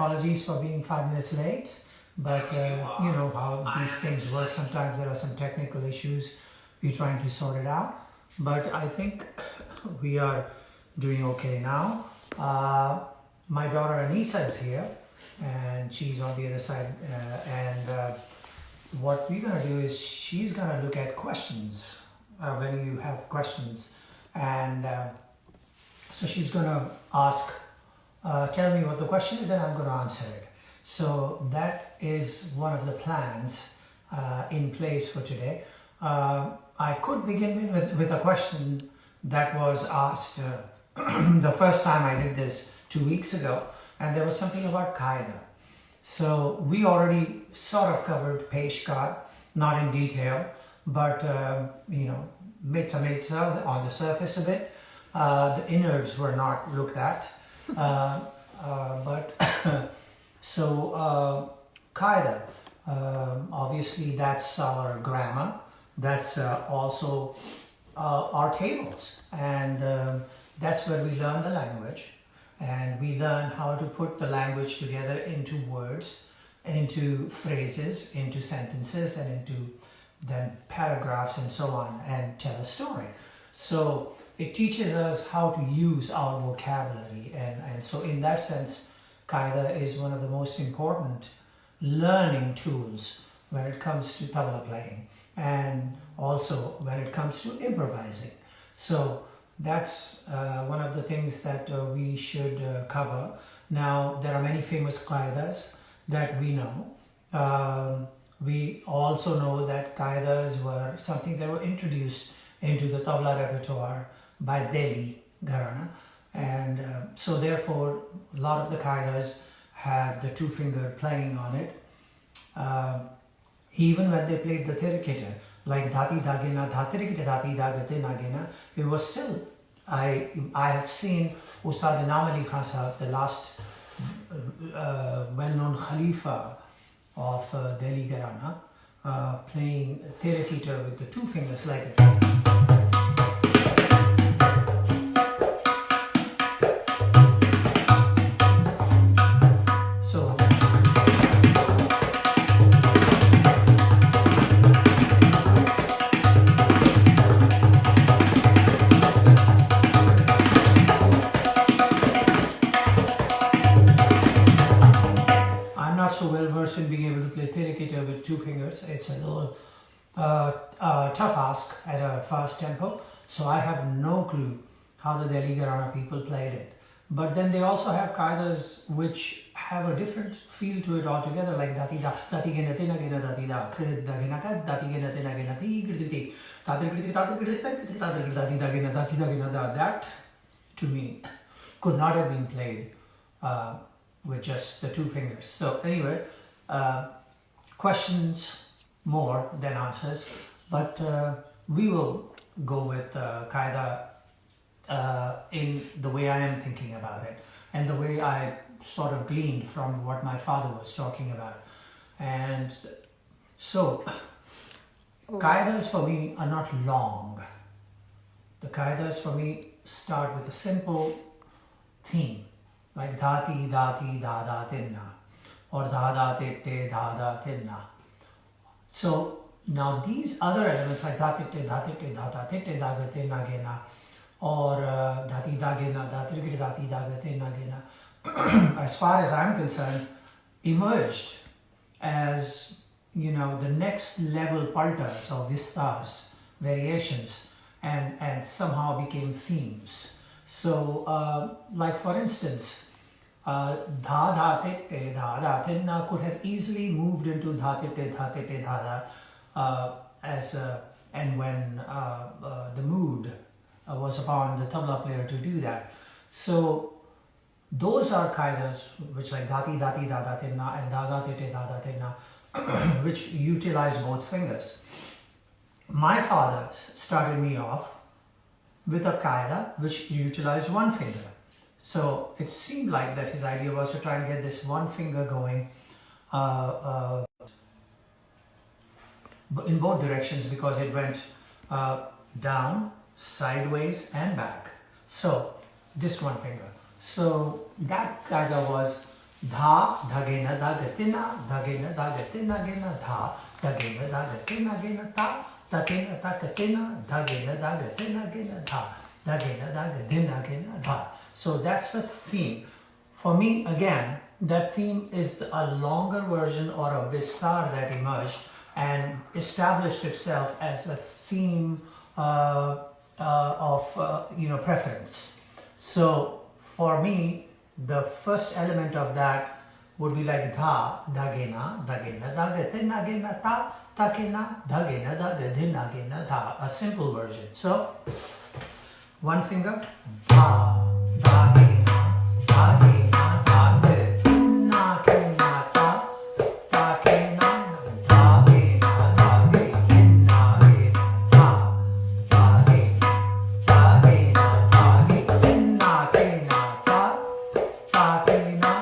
apologies for being 5 minutes late, but you know how these things work. Sometimes there are some technical issues. We're trying to sort it out, but I think we are doing okay now. My daughter Anisa is here, and she's on the other side. What we're gonna do is she's gonna look at questions when you have questions, and so she's gonna ask, tell me what the question is, and I'm gonna answer it. So that is one of the plans in place for today. I could begin with a question that was asked the first time I did this 2 weeks ago, and there was something about Qaeda. So we already sort of covered Peshkat, not in detail, but you know, mitsa on the surface a bit. The innards were not looked at, but so Qaeda, obviously that's our grammar. That's also our tables, and that's where we learn the language, and we learn how to put the language together into words, into phrases, into sentences, and into then paragraphs and so on, and tell a story. So it teaches us how to use our vocabulary, and so in that sense, Qaeda is one of the most important learning tools when it comes to tabla playing, and also when it comes to improvising. So that's one of the things that we should cover. Now, there are many famous qaidas that we know. We also know that qaidas were something that were introduced into the tabla repertoire by Delhi Gharana, and so therefore a lot of the qaidas have the two finger playing on it. Even when they played the Tirikita, like Dhati Dagena, Dhatirikita Dhati Dagate Nagena, it was still, I have seen Ustad Khan Sahab, the last well-known Khalifa of Delhi Gharana, playing Tirikita with the two fingers like it. So well versed in being able to play Tirikita with two fingers. It's a little tough ask at a fast tempo, so I have no clue how the Delhi Gharana people played it. But then they also have qaidas which have a different feel to it altogether, like Dati da, Dati gena tina gena Dati da, da gena ka, Dati gena tina gena ti, griditi, Tadir griditi, Tadir griditi, Tadir Dati da gena, Dati da gena da. That, to me, could not have been played with just the two fingers. So anyway, questions more than answers, but we will go with Qaeda in the way I am thinking about it, and the way I sort of gleaned from what my father was talking about. And so Qaedas for me are not long. The Qaedas for me start with a simple theme, like dhati, dhati, dada, tinna, or dada, titte, dada, tinna. So now these other elements like dhatitte, dhatitte, dada, titte, dagate, nagena, or dhati, dagena, dhatirgit, dhati, dagate, nagena, as far as I'm concerned, emerged as, you know, the next level paltas or vistars, variations, and somehow became themes. So, like for instance, dha dha titte dha dha tinna could have easily moved into dha titte dha dha and when the mood was upon the tabla player to do that. So those are qaidas which like dhati dhati dha dha tinna and dha dha titte dha dha tinna which utilize both fingers. My father started me off with a qaida which utilized one finger. So it seemed like that his idea was to try and get this one finger going in both directions, because it went down, sideways and back. So this one finger. So that qaida was Dha, dhagena, dhagatina, dhagena, dhagatina, gena, dha, dhagena, dhagatina, gena, ta, takena, takatina, dhagena, dhagatina, gena, dha, dhagena, dhagadina, gena, dha. So that's the theme. For me, again, that theme is a longer version or a vistar that emerged and established itself as a theme of preference. So for me, the first element of that would be like dha, dhagena, dhagena, dhagatina, gena, ta, takena, dhagena, dhagadina, gena, dha. A simple version. So one finger, dha, dhagena, dhagena, dhagatina, gena, ta, takena, dhagena, dhagatina, gena, dha, dhagena, dhagena, dhagatina, gena, ta, takena,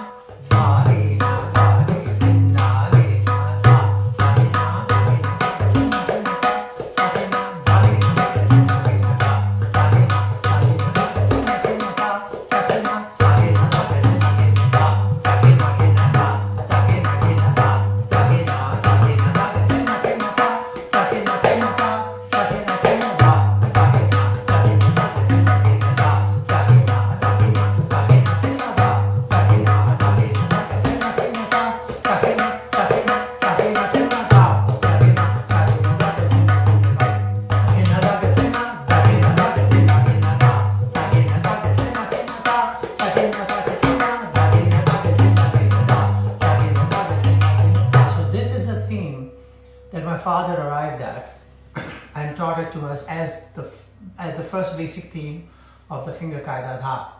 dhagena, dhagatina, gena, dha, dhagena, dhagatina, takena, dhagena, dhagatina, gena, dha, dhagena, dhagena, dhagatina, ta, takena, dhagena, dhagatina, gena, dha, dhagena, gena, dha, dhagena, gena, dha, dhagena, dhagena, dhagatina, gena, ta, takena, gena, ta, takena, gena, dha, dhagena, dhagena, dhagatina, gena, dha, dhagena, dhagena, dhagatina, dha, takena, dhagena, dhagatina, gena, ta, takena, dhagena, dhagatina, gena, dha, dhagena, dhagena, dhagatina, gena, dha, dhagena, dhagatina, dhagena, dhagatina, gena, dha, dhagena, dhagatina, gena, ta, takena, dhagatina, dhagena, dhagatina, gena, dha, dhagena, dhagatina, gena, ta. So this is the theme that my father arrived at and taught it to us as the first basic theme of the finger kaida dha.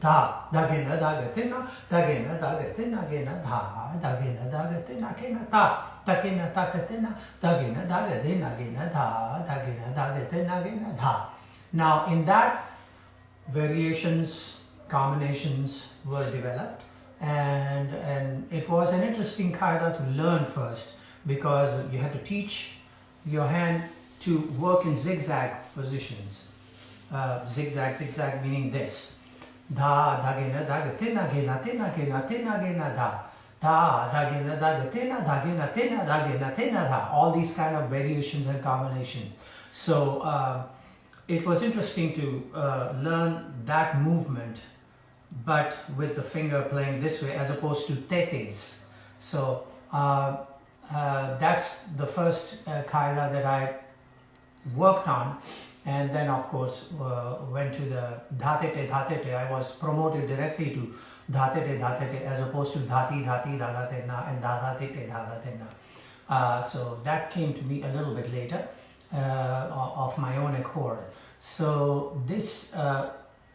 Dha, dhagena, dhagatina, dhagena, dhagatina, gena, dha, dhagena, dhagatina, gena, ta, takena, takatina, dhagena, dhagadina, gena, dha, dhagena, dhagatina, gena, dha. Now in that, variations, combinations were developed, and it was an interesting kaida to learn first, because you had to teach your hand to work in zigzag positions. Zigzag meaning this. Dha, dhagena, dhagatina, gena, tina, gena, tina, gena, dha. Dha, dhagena, dhagatina, dhagena, tina, dhagena, tina, dha. All these kind of variations and combinations. So it was interesting to learn that movement, but with the finger playing this way as opposed to tetes. So that's the first kaida that I worked on, and then of course went to the dhatete. I was promoted directly to dhatete as opposed to dhati dhadatena and dadhatete. So that came to me a little bit later of my own accord. So this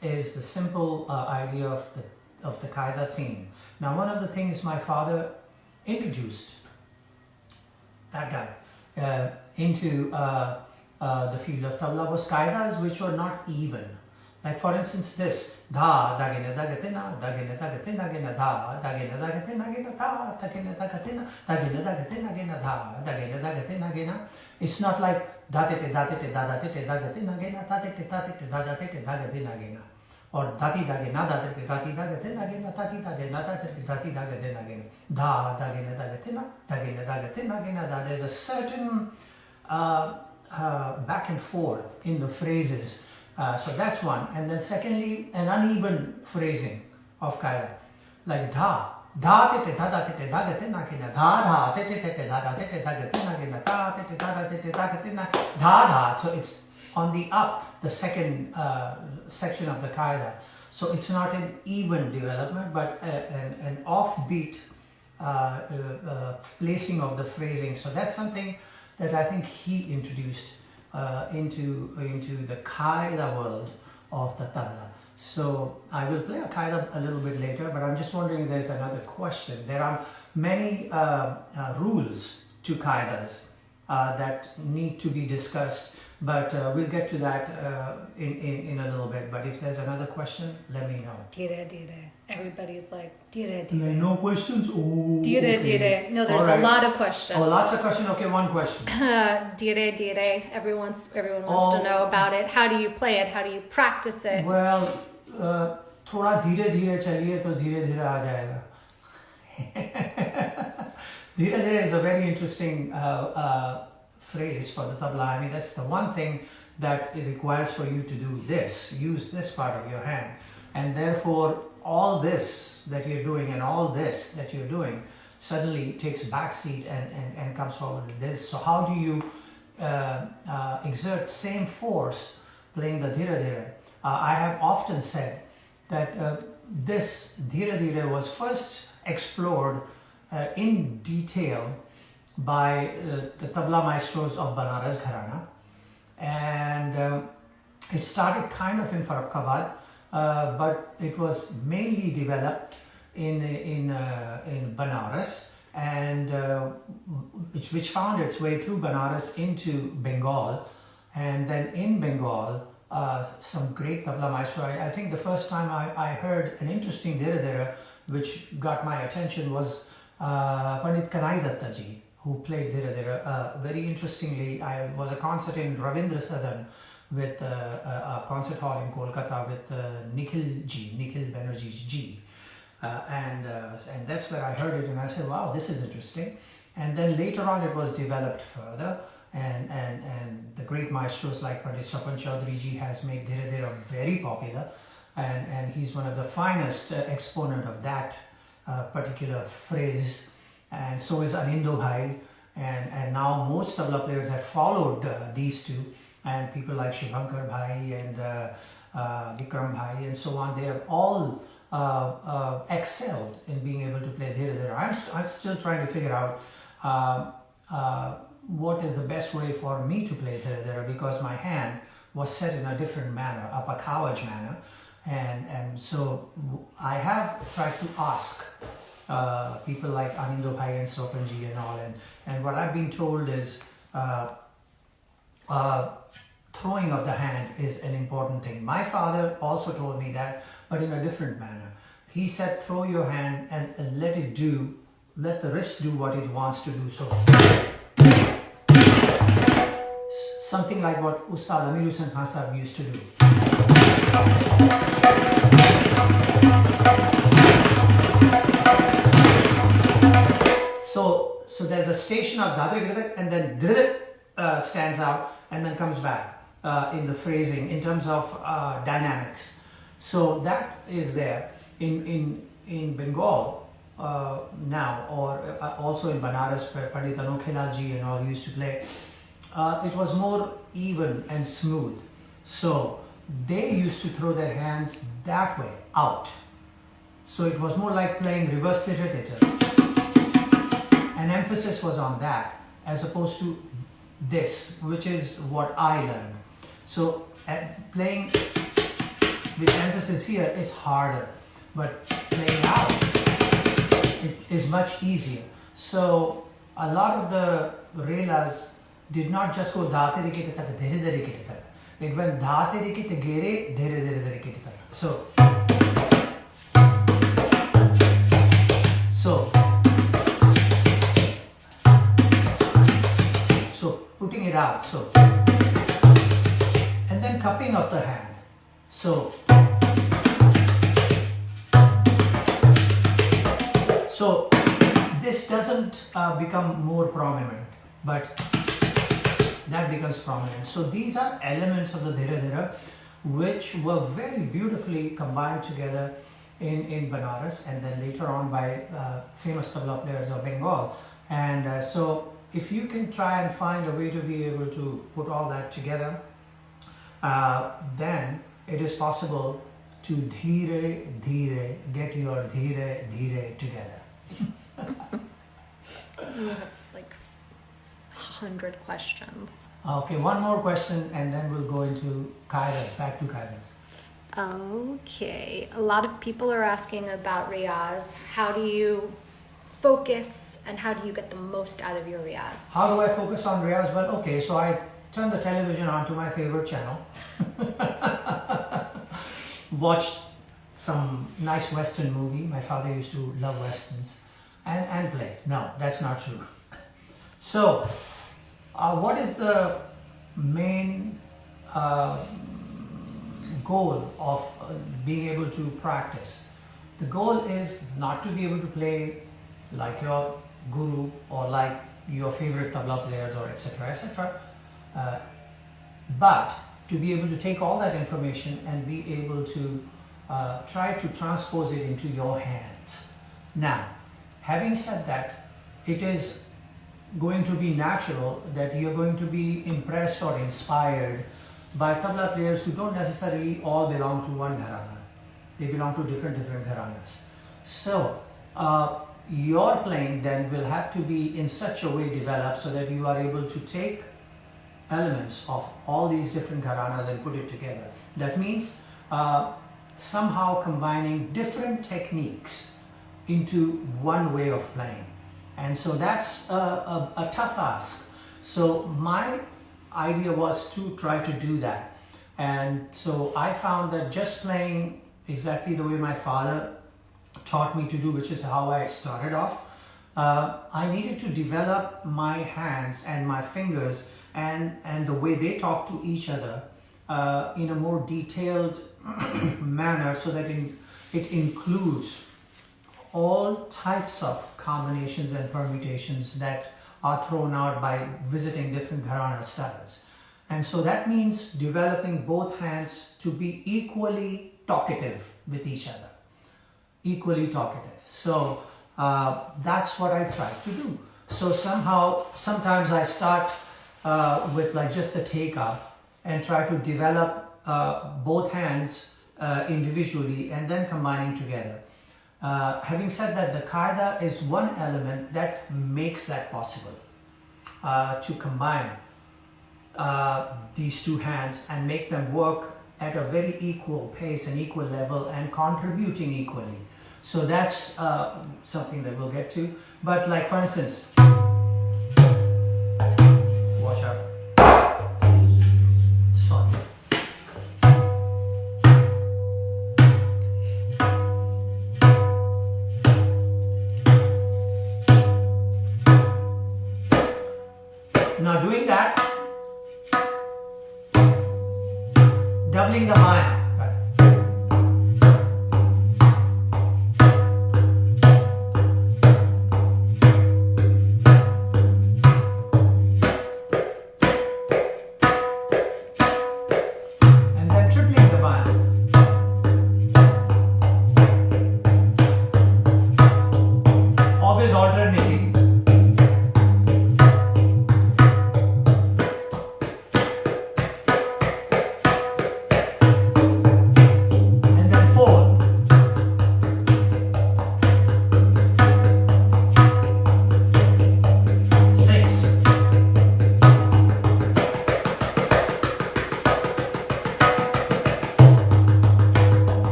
is the simple idea of the kaida theme. Now one of the things my father introduced, that guy, into the field of tabla was kaidas which were not even. Like for instance this, dha, dhagena, dhagatina, dhagena, dhagatina, gena, dha, dhagena, dhagatina, gena, ta, takena, dhagatina, dhagena, dhagatina, gena, dha, dhagena, dhagatina, gena. It's not like dhatete, dhadatete, dhagatina, gena, tatete, dhadatete, dhagadina, gena. Or dhati, dhagena, dhati, dhagatina, gena, tati, dhagena, dhati, dhagadina, gena. Dha, dhagena, dhagatina, gena, dha. There's a certain back and forth in the phrases. So that's one. And then secondly, an uneven phrasing of kaida. Like dha, tete, dhadatate, dhagatina, gena, dha, tete, dhadatate, dhagatina, gena, ta, tete, dhadatate, dhagatina, dha. So it's on the up, the second section of the kaida. So it's not an even development, but an offbeat placing of the phrasing. So that's something that I think he introduced into the kaida world of the tabla. So I will play a kaida a little bit later, but I'm just wondering if there's another question. There are many rules to kaidas that need to be discussed, but we'll get to that in a little bit. But if there's another question, let me know. Dire. Everybody's like, dire. No questions? Oh, Dire. okay. No, there's a lot of questions. Oh, lots of questions. Okay, one question. Dire. Everyone wants to know about it. How do you play it? How do you practice it? Well, थोड़ा धीरे धीरे चलिए तो धीरे धीरे आ जाएगा. Dhira dhira is a very interesting phrase for the tabla. I mean, that's the one thing that it requires for you to do this, use this part of your hand. And therefore, all this that you're doing and all this that you're doing suddenly takes a back seat and comes forward with this. So how do you exert same force playing the dhira dhira? I have often said that this dhira dhira was first explored in detail by the tabla maestros of Banaras Gharana, and it started kind of in Farrukhabad, but it was mainly developed in Banaras, and which found its way through Banaras into Bengal, and then in Bengal some great tabla maestro. I think the first time I heard an interesting dhira dhira which got my attention was Pandit Kanai Datta Ji, who played dhira dhira. Very interestingly, I was a concert in Ravindra Sadan with a concert hall in Kolkata with Nikhil Banerjee Ji, and that's where I heard it, and I said, wow, this is interesting. And then later on it was developed further, and the great maestros like Pandit Swapan Chaudhary Ji has made dhira dhira very popular, and he's one of the finest exponent of that particular phrase, and so is Anindo Bhai, and now most tabla players have followed these two, and people like Shubhankar Bhai and Vikram Bhai and so on, they have all excelled in being able to play dhira dhira. I'm still trying to figure out what is the best way for me to play dhira dhira, because my hand was set in a different manner, a pakawaj manner, and so I have tried to ask people like Anindo Bhai and Sopanji and all, and what I've been told is throwing of the hand is an important thing. My father also told me that, but in a different manner. He said, throw your hand and let the wrist do what it wants to do. So something like what Ustad Amir Hussain Khan Sahab used to do. So there's a station of dadrik and then dhrit stands out and then comes back in the phrasing in terms of dynamics. So that is there in Bengal now, or also in Banaras where Pandit Anokhela Ji and all used to play. It was more even and smooth. So they used to throw their hands that way, out. So it was more like playing reverse titter. And emphasis was on that as opposed to this, which is what I learned. So playing with emphasis here is harder, but playing out it is much easier. So a lot of the relas did not just go dhate rikita tak dhere dhere rikita tak. It went dhate rikita gere dhere dhere dhere rikita tak. So putting it out, so, and then cupping of the hand. So this doesn't become more prominent, but that becomes prominent. So these are elements of the dhira dhira which were very beautifully combined together in Banaras, and then later on by famous tabla players of Bengal. And so if you can try and find a way to be able to put all that together, then it is possible to dhire dhire get your dhire dhire together. That's like 100 questions. Okay, one more question and then we'll go into Kaidas, back to Kaidas. Okay, a lot of people are asking about riyaz. How do you focus and how do you get the most out of your riyaz? How do I focus on riyaz? Well, okay, so I turn the television on to my favorite channel, watch some nice Western movie. My father used to love Westerns, and play. No, that's not true. So, what is the main goal of being able to practice? The goal is not to be able to play like your guru or like your favorite tabla players or etc. etc. But to be able to take all that information and be able to try to transpose it into your hands. Now, having said that, it is going to be natural that you're going to be impressed or inspired by tabla players who don't necessarily all belong to one gharana. They belong to different gharanas. So your playing then will have to be in such a way developed so that you are able to take elements of all these different gharanas and put it together. That means somehow combining different techniques into one way of playing. And so that's a tough ask. So my idea was to try to do that. And so I found that just playing exactly the way my father taught me to do, which is how I started off, I needed to develop my hands and my fingers and the way they talk to each other in a more detailed manner, so that it includes all types of combinations and permutations that are thrown out by visiting different gharana styles. And so that means developing both hands to be equally talkative with each other, equally talkative. So that's what I try to do. So sometimes I start with like just a takeout and try to develop both hands individually and then combining together. Having said that, the qaida is one element that makes that possible, to combine these two hands and make them work at a very equal pace and equal level and contributing equally. So that's something that we'll get to. But like for instance, watch out. Sorry. Now doing that, doubling the maya.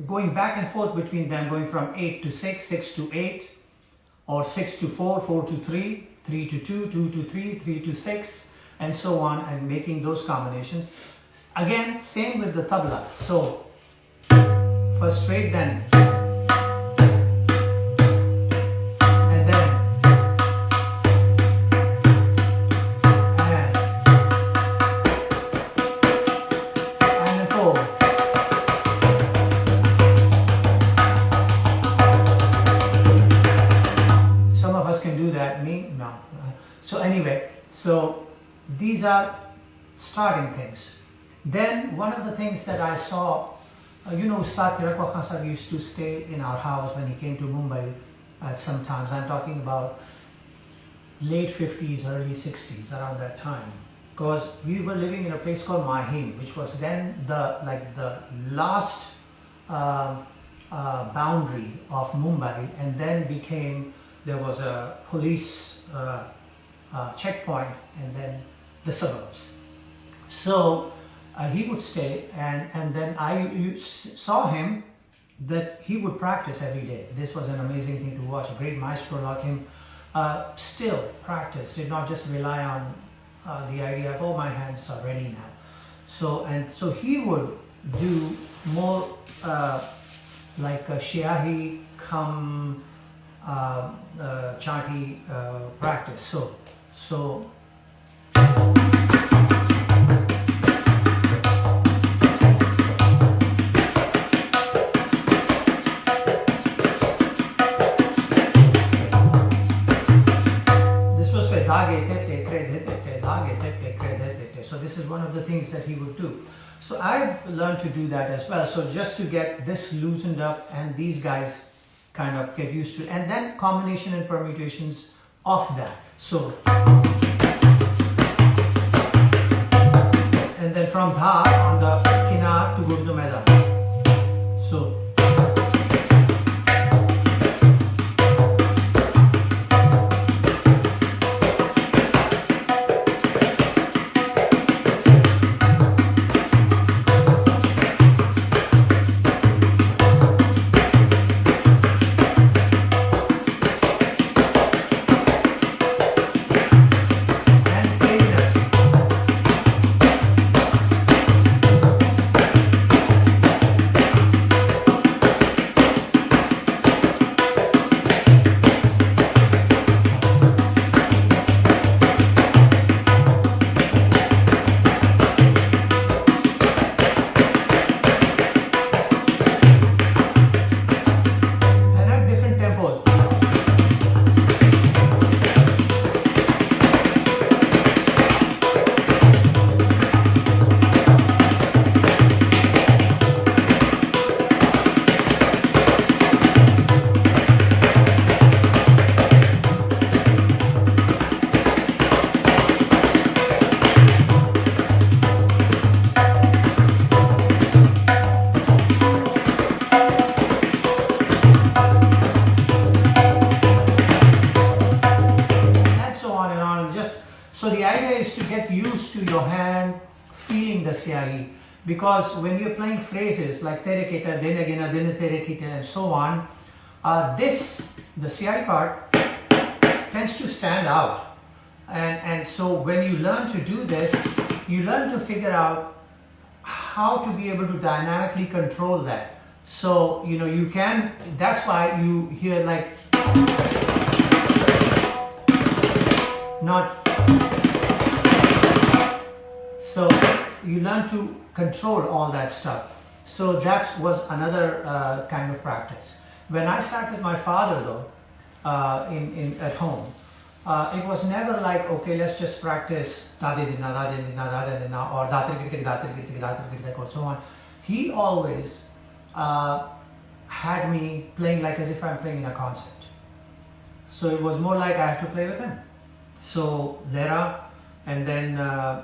Going back and forth between them, going from 8 to 6, 6 to 8, or 6 to 4, 4 to 3, 3 to 2, 2 to 3, 3 to 6, and so on, and making those combinations. Again, same with the tabla. So, first straight, then, and then, and then 4. So anyway, so these are starting things. Then one of the things that I saw, Ustad Zakir used to stay in our house when he came to Mumbai at some times. I'm talking about late 50s, early 60s, around that time. Because we were living in a place called Mahim, which was then the last boundary of Mumbai, and then there was a police checkpoint, and then the suburbs. So he would stay, and then I saw him that he would practice every day. This was an amazing thing to watch. A great maestro like him still practiced, did not just rely on the idea of, oh, my hands are ready now. So he would do more like a Shiahi come Chati practice. So so this is one of the things that he would do. So I've learned to do that as well. So just to get this loosened up and these guys kind of get used to it, and then combination and permutations of that. So and then from dha on the kinar to go to the meda. So because when you're playing phrases like tereketa, denagina, terekita, and so on, the Siari part tends to stand out. And so when you learn to do this, you learn to figure out how to be able to dynamically control that. So, you know, you can, that's why you hear like, not, so you learn to control all that stuff. So that was another kind of practice. When I sat with my father though, at home, it was never like, okay, let's just practice or or so on. He always had me playing like as if I'm playing in a concert. So it was more like I had to play with him. So Lera, and then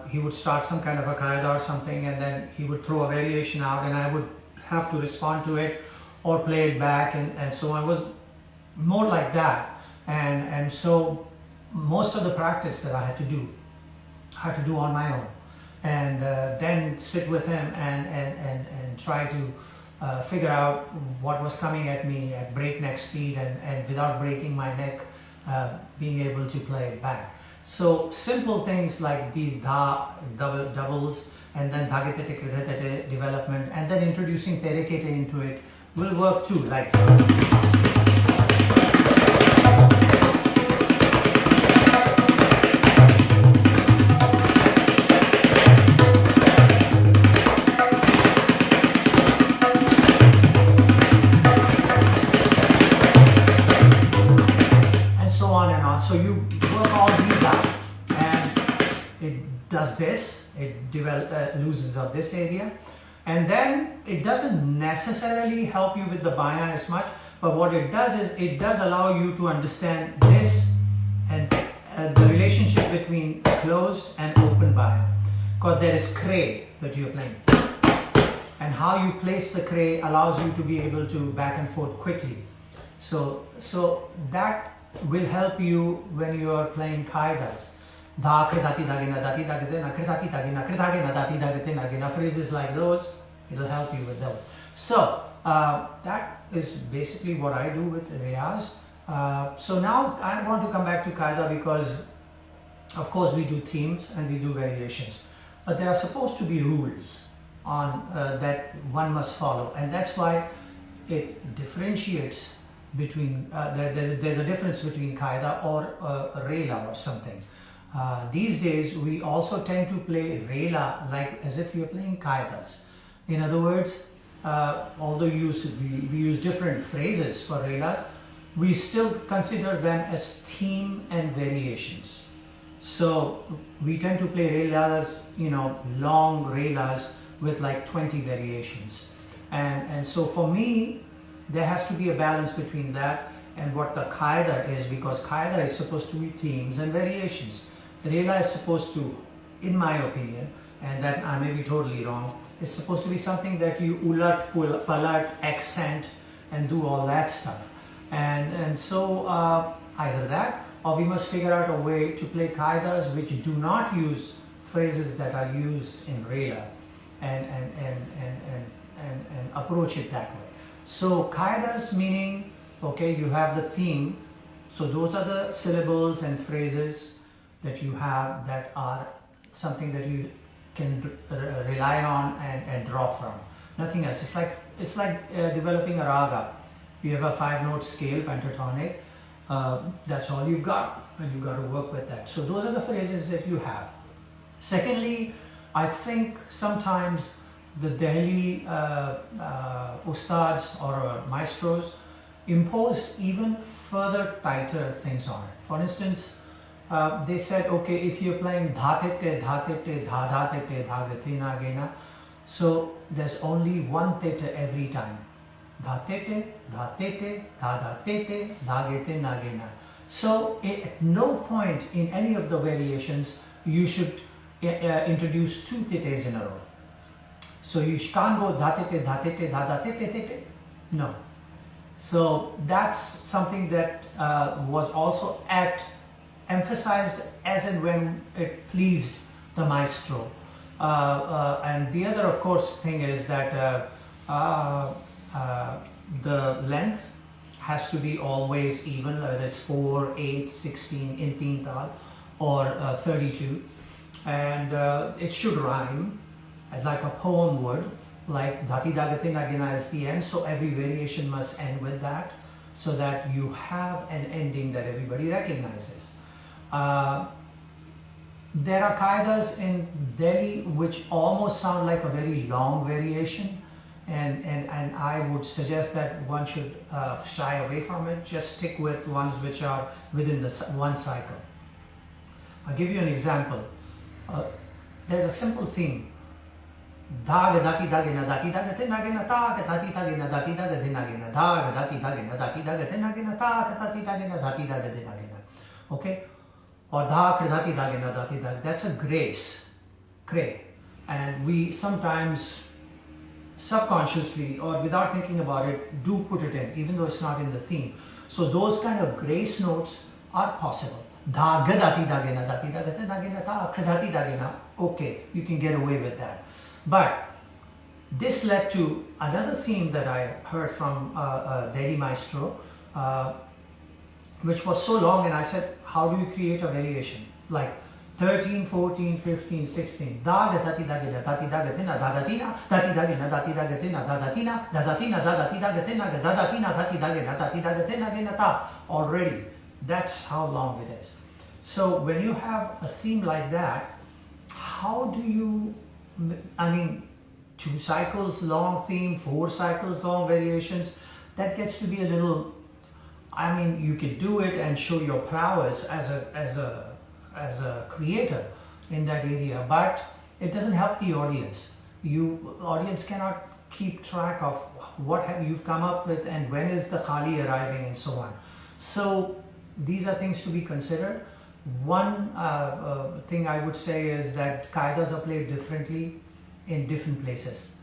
he would start some kind of a qaida or something, and then he would throw a variation out and I would have to respond to it or play it back, and so on. It was more like that. And so most of the practice that I had to do on my own, and then sit with him and try to figure out what was coming at me at breakneck speed, and without breaking my neck, being able to play it back. So simple things like these doubles, and then dhagete development, and then introducing terekete into it will work too. Like and so on and on. So you work all these out, and it does this, it loosens up this area, and then it doesn't necessarily help you with the bayan as much, but what it does is it does allow you to understand this and the relationship between closed and open bayan, because there is kray that you're playing, and how you place the kray allows you to be able to back and forth quickly. So that will help you when you are playing qaidas. Phrases like those, it'll help you with those. So that is basically what I do with riyaz. So now I want to come back to qaida, because of course we do themes and we do variations, but there are supposed to be rules on that one must follow, and that's why it differentiates between, there's a difference between qaida or rela or something. These days we also tend to play rela like as if you're playing qaidas. In other words, although we use different phrases for relas, we still consider them as theme and variations. So we tend to play relas, long relas with like 20 variations. And so for me, there has to be a balance between that and what the qaida is, because qaida is supposed to be themes and variations. The rela is supposed to, in my opinion, and that I may be totally wrong, is supposed to be something that you ulat, palat, accent, and do all that stuff. And so either that, or we must figure out a way to play qaidas which do not use phrases that are used in rela, and approach it that way. So qaidas meaning, okay, you have the theme, so those are the syllables and phrases that you have that are something that you can rely on and draw from. Nothing else. It's like developing a raga. You have a 5-note scale, pentatonic. That's all you've got, and you've got to work with that. So those are the phrases that you have. Secondly, I think sometimes the Delhi ustads or maestros imposed even further tighter things on it. For instance, they said, okay, if you're playing dha-te-te, dha-te-te, dha-dha-te-te, dha-ga-te-na-ge-na, so there's only one tete every time. Dha-te-te, dha-te-te, dha-dha-te-te, dha-ge-te-na-ge-na. So at no point in any of the variations you should introduce 2 tetes in a row. So you can't go dha-te-te, dha-te-te, dha-dha-te-te-te-te. No. So that's something that was also emphasized as and when it pleased the maestro. And the other, of course, thing is that the length has to be always even, whether it's 4, 8, 16 in teen tal or 32. And it should rhyme like a poem would, like dhati dagate nagina is the end, so every variation must end with that, so that you have an ending that everybody recognizes. There are qaidas in Delhi which almost sound like a very long variation, and I would suggest that one should shy away from it. Just stick with ones which are within the one cycle. I'll give you an example. There's a simple theme. Dhag dati dagena dati dagate nagena tak dati dagena dati dagate nagena dhag dati dagena dati dagate nagena tak dati dagena dati dagate nagena. Okay? Or dhak dati dagena dati dag. That's a grace. Kre. And we sometimes subconsciously or without thinking about it do put it in, even though it's not in the theme. So those kind of grace notes are possible. Dhag dati dagena dati dagate nagena tak dati dagena. Okay, you can get away with that. But this led to another theme that I heard from Delhi maestro, which was so long, and I said, how do you create a variation? Like 13, 14, 15, 16. Da dati dagena dati dagatina dadatina dati dagena dati dagatina dadatina dadatina dati dagatina dadatina dati dagena dati dagatina gena ta. Already, that's how long it is. So when you have a theme like that, how do you, I mean, 2 cycles long theme, 4 cycles long variations, that gets to be a little, I mean, you could do it and show your prowess as a creator in that area, but it doesn't help the audience. Audience cannot keep track of what you've come up with and when is the khali arriving and so on. So these are things to be considered. One thing I would say is that qaidas are played differently in different places,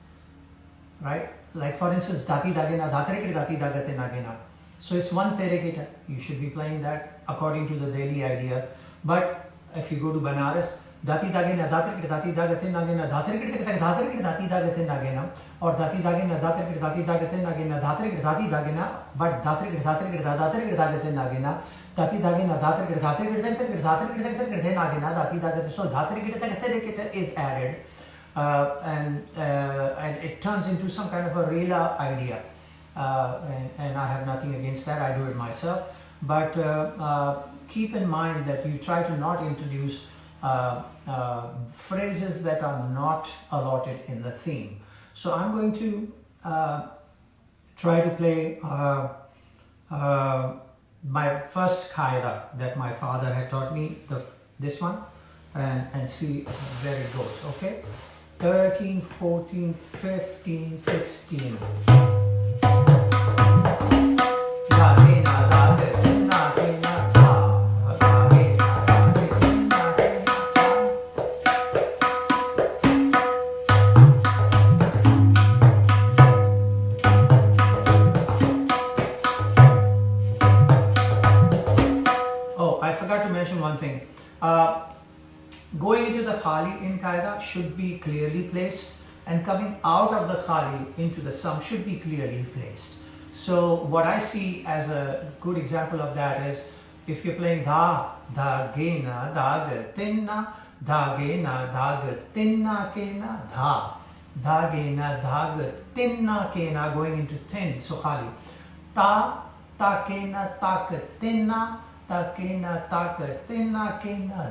right? Like for instance, dati dagena dhatrikit dati dagate nagena. So it's one terekita. You should be playing that according to the Delhi idea. But if you go to Banaras, dati dagena dhatrikit dati dagate nagena dhatrikit dati dagate nagena, or dati dagena dhatrikit dati dagate nagena dhatrikit dati dagena, but dhatrikit dagate nagena. Dati dagena dhatrikit nagena dati dagate. So dhatrikit is added, and it turns into some kind of a rela idea. and I have nothing against that. I do it myself. But keep in mind that you try to not introduce phrases that are not allotted in the theme. So I'm going to try to play my first qaida that my father had taught me, this one, and see where it goes. Okay, 13, 14, 15, 16. Oh, I forgot to mention one thing. Going into the khali in qaida should be clearly placed, and coming out of the khali into the sum should be clearly placed. So what I see as a good example of that is if you're playing da, da, ge, na, da, ge, tin, na, da, ge, na, da, ge, tin, na, ke, na, da, da, ge, na, da, ge, tin, na, ke, na, going into tin, so khali. Ta, ta, ke, na, ta, ke, tin, na, ta, ke, na, ta, ke, tin, na, ke, na,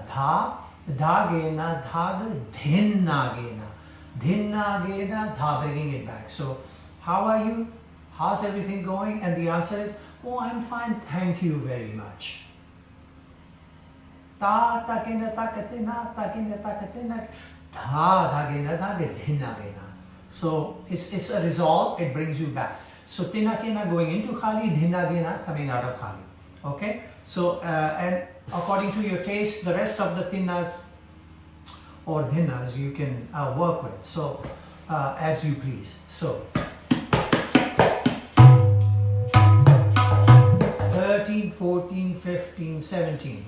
da, ge, na, da, ge, dhin, na, ge, na, dhin, na, ge, na, da, bringing it back. So how are you? How's everything going? And the answer is, oh, I'm fine, thank you very much. Ta, ta, ke, na, ta, ke, na, ta, ke, na, ta, ke, na, da, da, ge, na, da, ge, dhin, na, ge, na. So it's a resolve, it brings you back. So tina, ke, na going into khali, dhin, na, ge, na coming out of khali. Okay? So, and according to your taste, the rest of the tinnas or dhinnas you can work with. So, as you please. So, 13, 14, 15, 17.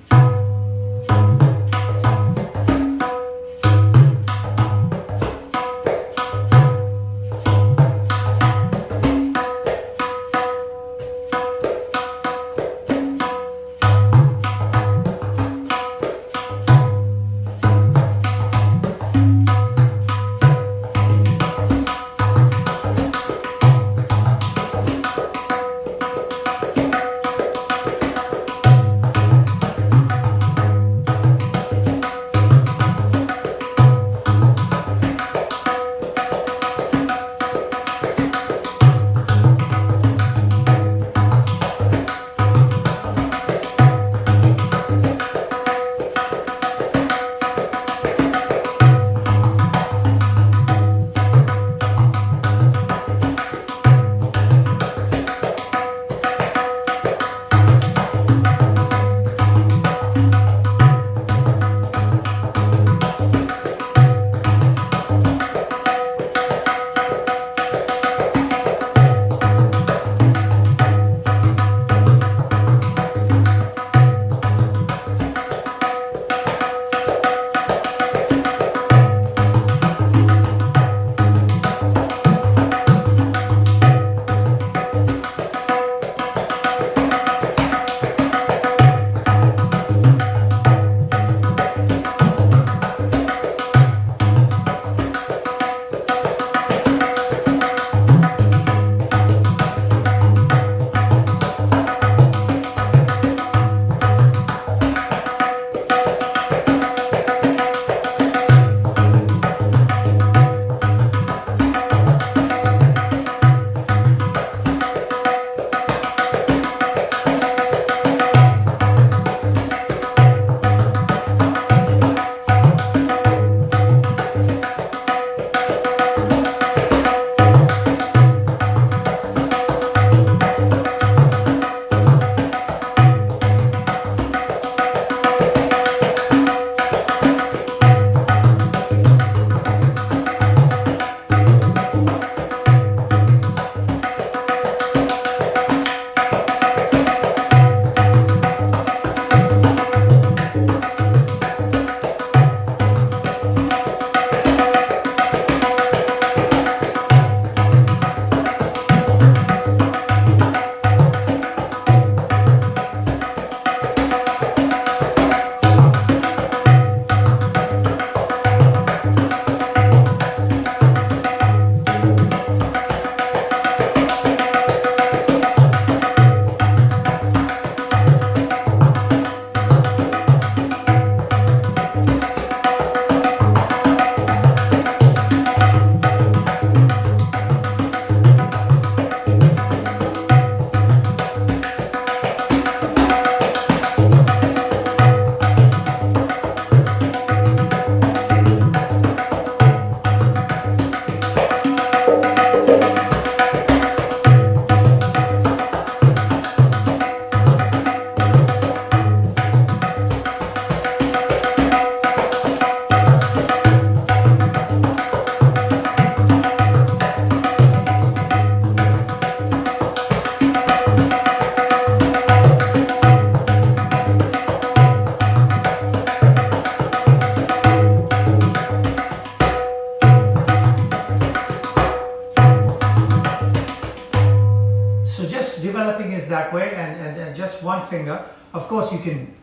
So just developing is that way, and just one finger. Of course, you can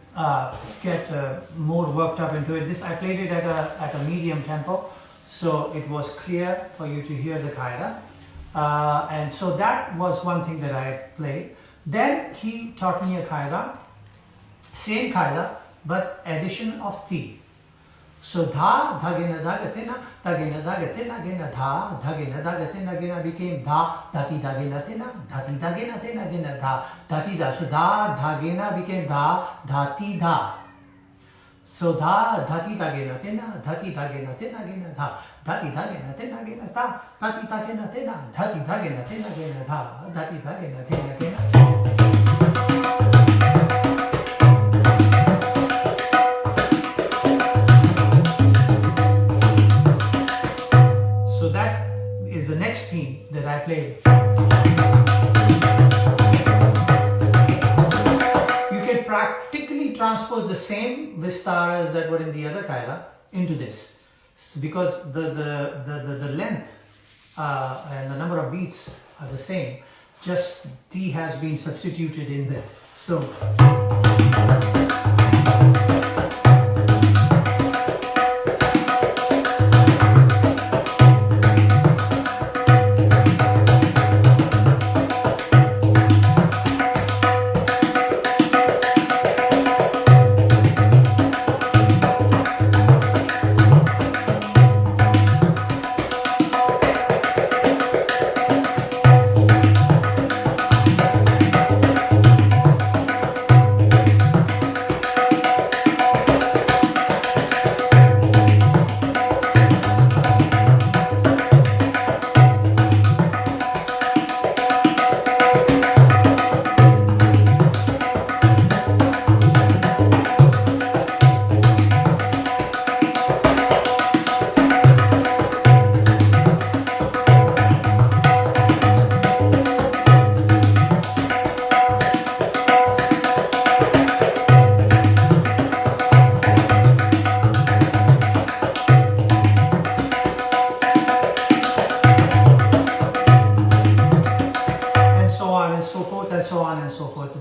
get more worked up into it. This I played it at a medium tempo, so it was clear for you to hear the qaida. And so that was one thing that I played. Then he taught me a qaida, same qaida, but addition of ti. So dha, dhagina, dhagatina, dhagina, dhagatina, gina, dha, dhagina, dhagatina, gina became dha, dhati, dhagina, tina, dhati, dhagina, tina, gina, dha, dhati, dha. So dha, dhagina became dha, dhati, dha. So dha, dhati, dhagina, tina, dhati, dhagina, tina, gina, dha, dhati, dhagina, tina, gina, dha, dhati, dhagina, tina, dhati, dhagina, tina, gina, dha, dhati, dhagina, tina, gina. So that is the next theme that I played. You can practically transpose the same vistaras that were in the other qaida into this, because the length and the number of beats are the same. Just T has been substituted in there. So.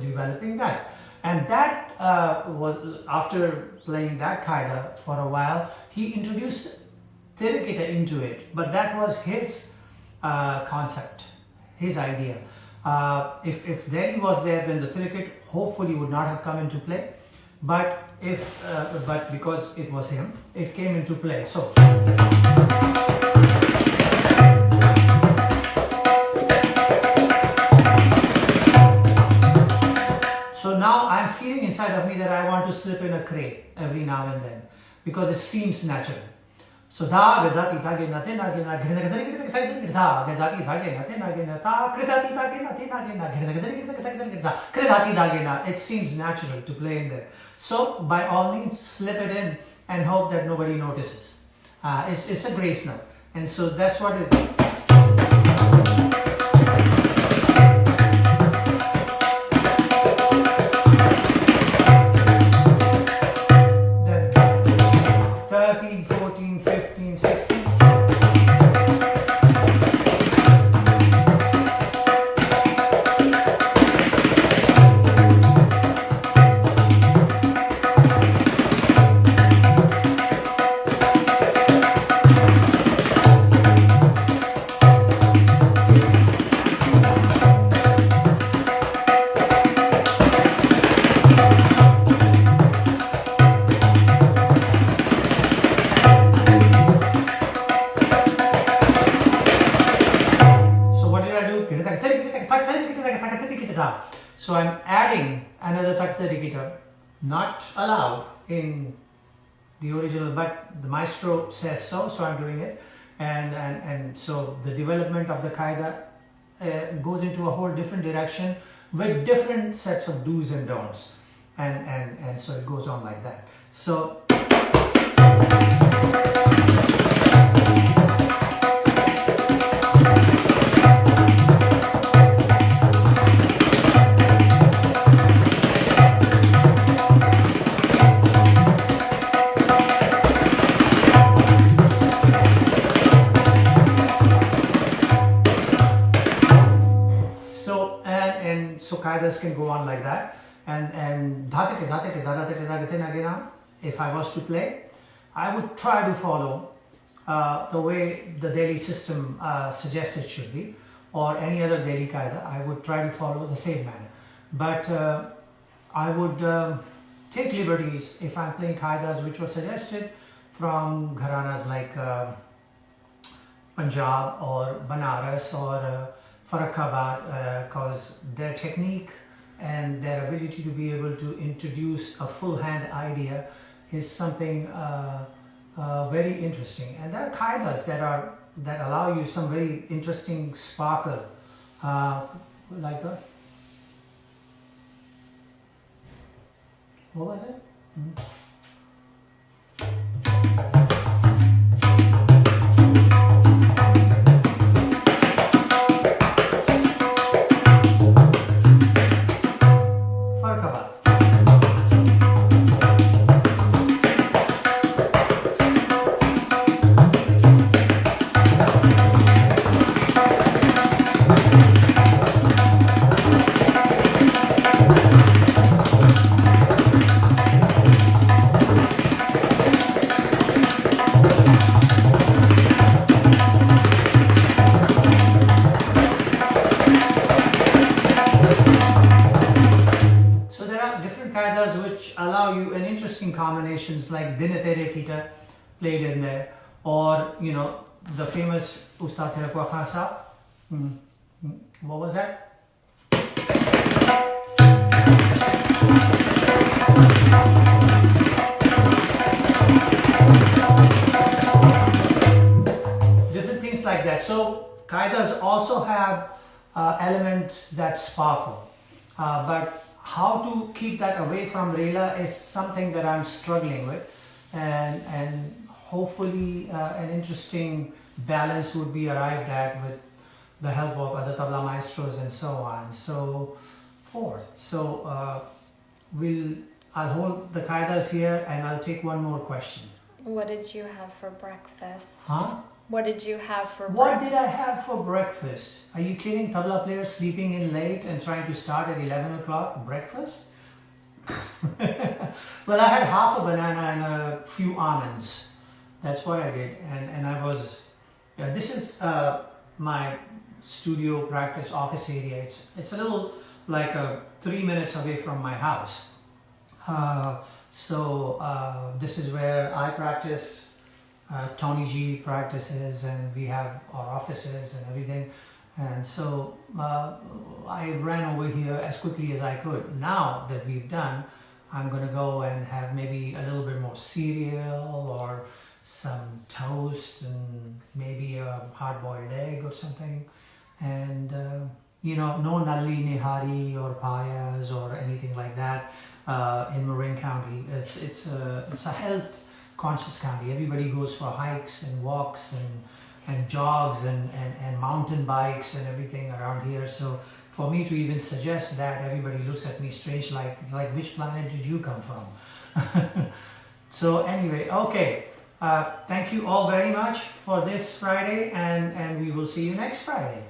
Developing that, and that was after playing that qaida for a while. He introduced tirikita into it, but that was his concept, his idea. If Delhi was there, then the tirikit hopefully would not have come into play. But but because it was him, it came into play. So. So now I'm feeling inside of me that I want to slip in a kray every now and then, because it seems natural. So da gadati dhage nate nage na ghidna gadari gidta gadari gidta gadati dhage nate nage na ta kridati dhage nate nage na ghidna gadari gidta gadari gidta kridati dhage na. It seems natural to play in there. So by all means, slip it in and hope that nobody notices. It's a grace note, and so that's what it is. So I'm adding another taktarikita, not allowed in the original, but the maestro says so, so I'm doing it. And so the development of the qaida goes into a whole different direction with different sets of do's and don'ts. And so it goes on like that. So and so kaidas can go on like that. And if I was to play, I would try to follow the way the Delhi system suggests it should be, or any other Delhi qaida. I would try to follow the same manner. But I would take liberties if I'm playing qaidas which were suggested from gharanas like Punjab or Banaras or Farrukhabad, because their technique and their ability to be able to introduce a full hand idea is something very interesting. And there are qaidas that allow you some very interesting sparkle, like that. What was it? Farrukhabad. Which allow you an interesting combinations like Din Tere Kita played in there, or you know the famous Ustad Zakir. What was that? Different things like that. So qaidas also have elements that sparkle, but how to keep that away from Rela is something that I'm struggling with, and hopefully an interesting balance would be arrived at with the help of other tabla maestros and so on, so forth. So I'll hold the qaidas here and I'll take one more question. What did you have for breakfast? Huh? What did you have for breakfast? What did I have for breakfast? Are you kidding? Tabla players sleeping in late and trying to start at 11 o'clock breakfast? Well, I had half a banana and a few almonds. That's what I did. And I was, this is my studio practice office area. It's a little like 3 minutes away from my house. So this is where I practice. Tony G practices, and we have our offices and everything, and so I ran over here as quickly as I could. Now that we've done, I'm gonna go and have maybe a little bit more cereal or some toast and maybe a hard-boiled egg or something, and you know, no nalli nihari or payas or anything like that in Marin County. It's a health conscious county. Everybody goes for hikes and walks and jogs and mountain bikes and everything around here. So for me to even suggest that, everybody looks at me strange, like which planet did you come from? So anyway, okay. Thank you all very much for this Friday, and we will see you next Friday.